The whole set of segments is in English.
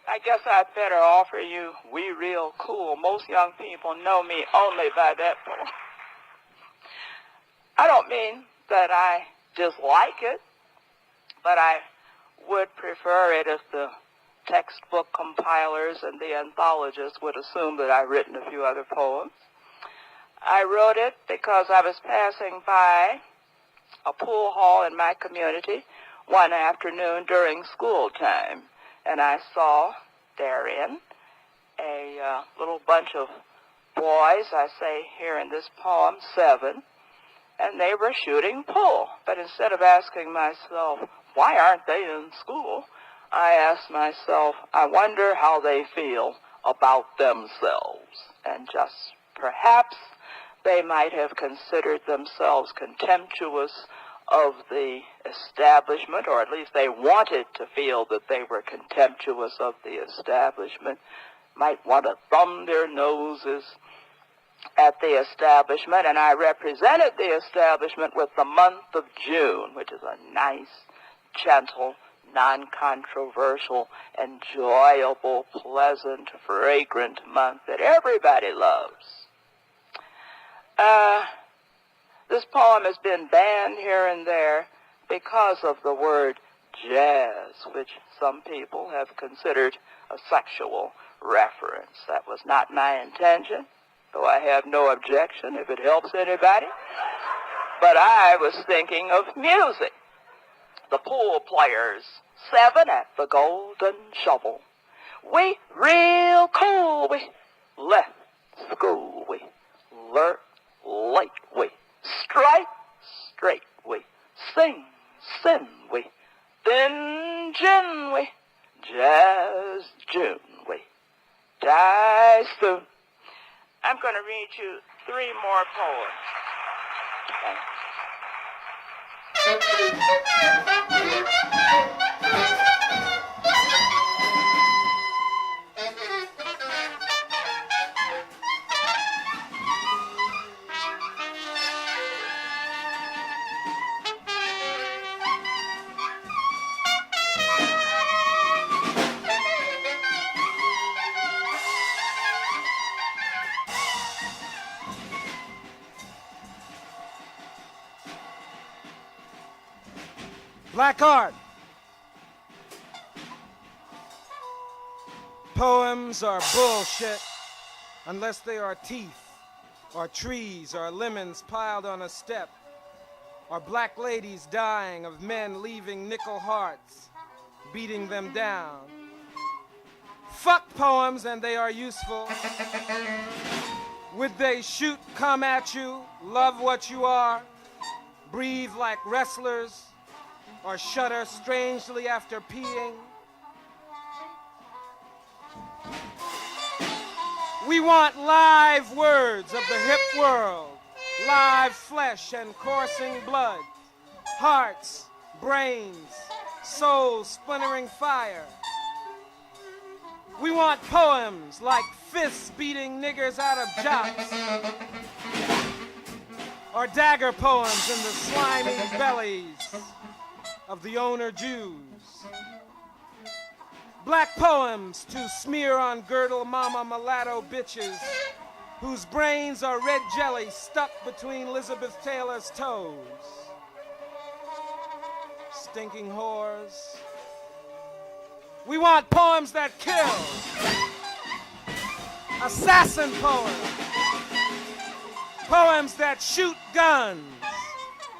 I guess I'd better offer you We Real Cool. Most young people know me only by that poem. I don't mean that I dislike it, but I would prefer it if the textbook compilers and the anthologists would assume that I've written a few other poems. I wrote it because I was passing by a pool hall in my community one afternoon during school time, and I saw therein a little bunch of boys, I say here in this poem, 7, and they were shooting pool. But instead of asking myself, why aren't they in school, I asked myself, I wonder how they feel about themselves. And just perhaps they might have considered themselves contemptuous of the establishment, or at least they wanted to feel that they were contemptuous of the establishment, might want to thumb their noses at the establishment, and I represented the establishment with the month of June, which is a nice, gentle, non-controversial, enjoyable, pleasant, fragrant month that everybody loves. This poem has been banned here and there because of the word jazz, which some people have considered a sexual reference. That was not my intention, though I have no objection if it helps anybody. But I was thinking of music. The pool players, 7 at the Golden Shovel. We real cool, we left school, we learn light, we strike straight, we sing, sin, we thin gin, we jazz June, we die soon. I'm going to read you 3 more poems. Black art. Poems are bullshit unless they are teeth, or trees, or lemons piled on a step, or black ladies dying of men leaving nickel hearts, beating them down. Fuck poems and they are useful. Would they shoot, come at you, love what you are, breathe like wrestlers, or shudder strangely after peeing? We want live words of the hip world, live flesh and coursing blood, hearts, brains, souls splintering fire. We want poems like fists beating niggers out of jocks, or dagger poems in the slimy bellies of the owner Jews. Black poems to smear on girdle mama mulatto bitches whose brains are red jelly stuck between Elizabeth Taylor's toes. Stinking whores. We want poems that kill. Assassin poems. Poems that shoot guns.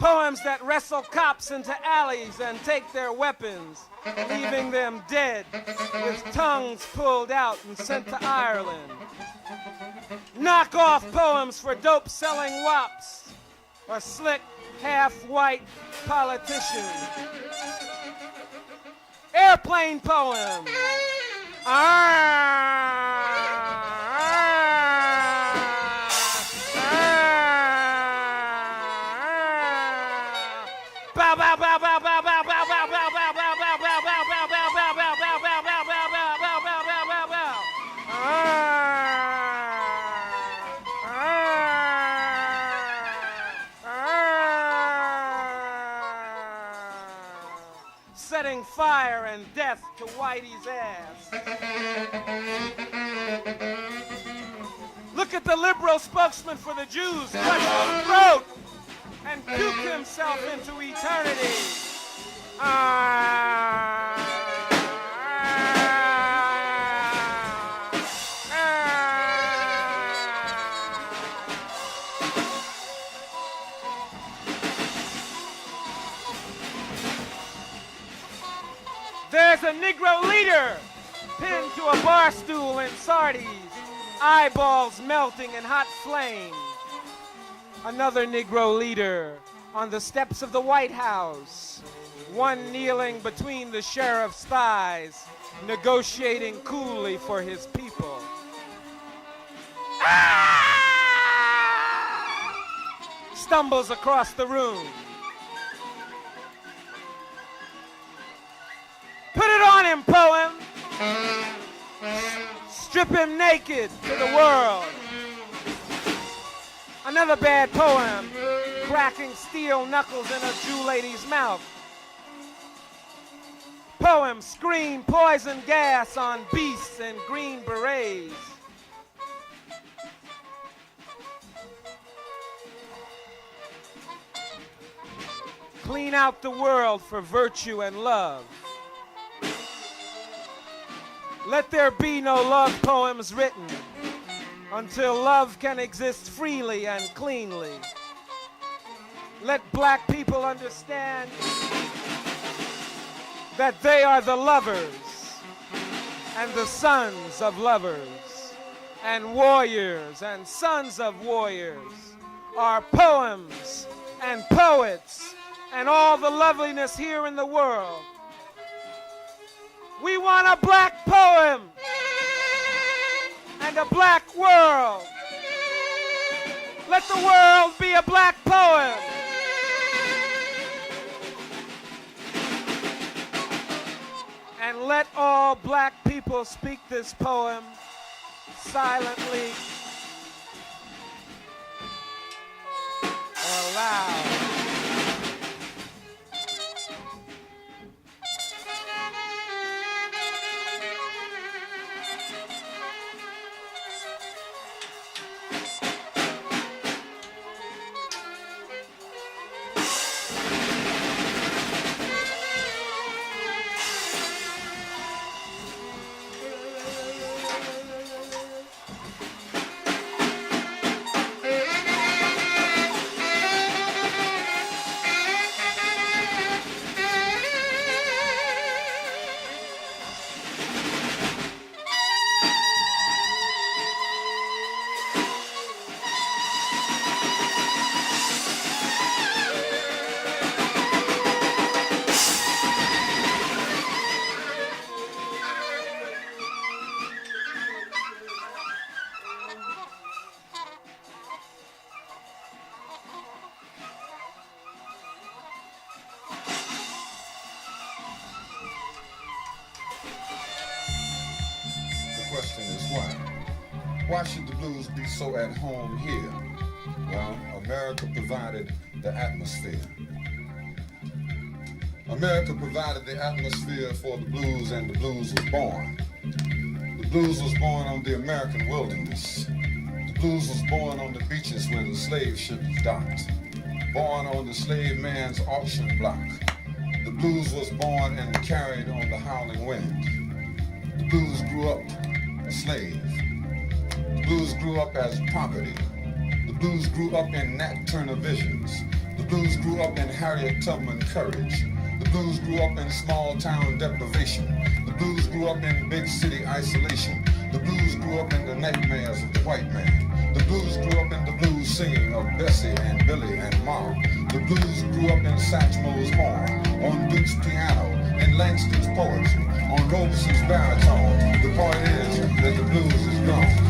Poems that wrestle cops into alleys and take their weapons, leaving them dead with tongues pulled out and sent to Ireland. Knock-off poems for dope-selling wops or slick, half-white politicians. Airplane poems. setting fire and death to Whitey's ass. Look at the liberal spokesman for the Jews cut his throat and puke himself into eternity. There's a Negro leader pinned to a bar stool in Sardis, eyeballs melting in hot flame. Another Negro leader on the steps of the White House, one kneeling between the sheriff's thighs, negotiating coolly for his people. Stumbles across the room. Put it on him, poem. Strip him naked to the world. Another bad poem, cracking steel knuckles in a Jew lady's mouth. Poem, scream poison gas on beasts in green berets. Clean out the world for virtue and love. Let there be no love poems written until love can exist freely and cleanly. Let black people understand that they are the lovers and the sons of lovers, and warriors and sons of warriors are poems and poets and all the loveliness here in the world. We want a black poem and a black world. Let the world be a black poem. And let all black people speak this poem silently or loud. Why should the blues be so at home here? Well, America provided the atmosphere. America provided the atmosphere for the blues, and the blues was born. The blues was born on the American wilderness. The blues was born on the beaches where the slave ship docked. Born on the slave man's auction block. The blues was born and carried on the howling wind. The blues grew up a slave. The blues grew up as property. The blues grew up in Nat Turner visions. The blues grew up in Harriet Tubman courage. The blues grew up in small town deprivation. The blues grew up in big city isolation. The blues grew up in the nightmares of the white man. The blues grew up in the blues singing of Bessie and Billy and Ma. The blues grew up in Satchmo's horn, on Duke's piano, in Langston's poetry, on Robeson's baritone. The point is that the blues is gone.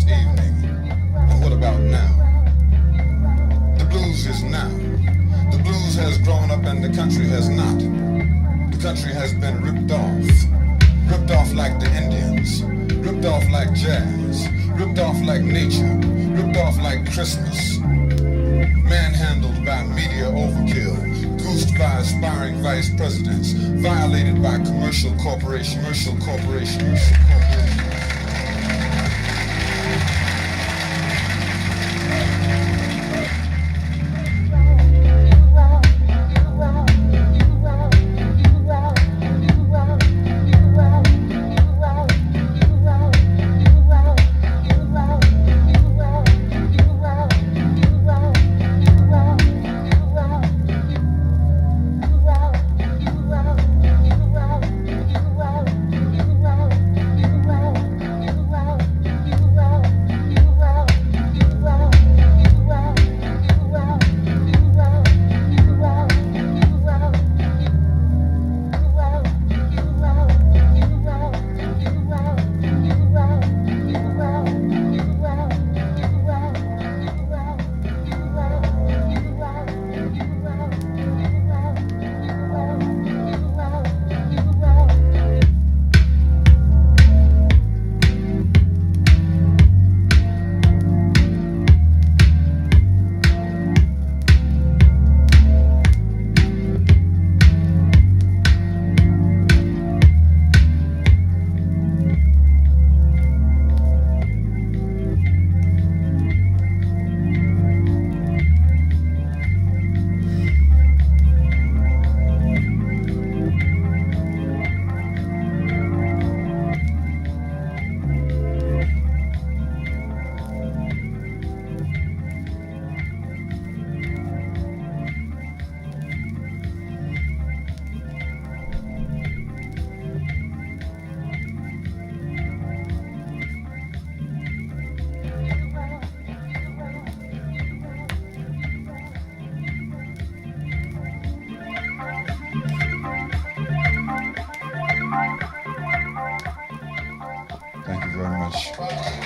evening. And what about now? The blues is now. The blues has grown up and the country has not. The country has been ripped off. Ripped off like the Indians. Ripped off like jazz. Ripped off like nature. Ripped off like Christmas. Manhandled by media overkill. Goosed by aspiring vice presidents. Violated by commercial corporations. Thank you very much.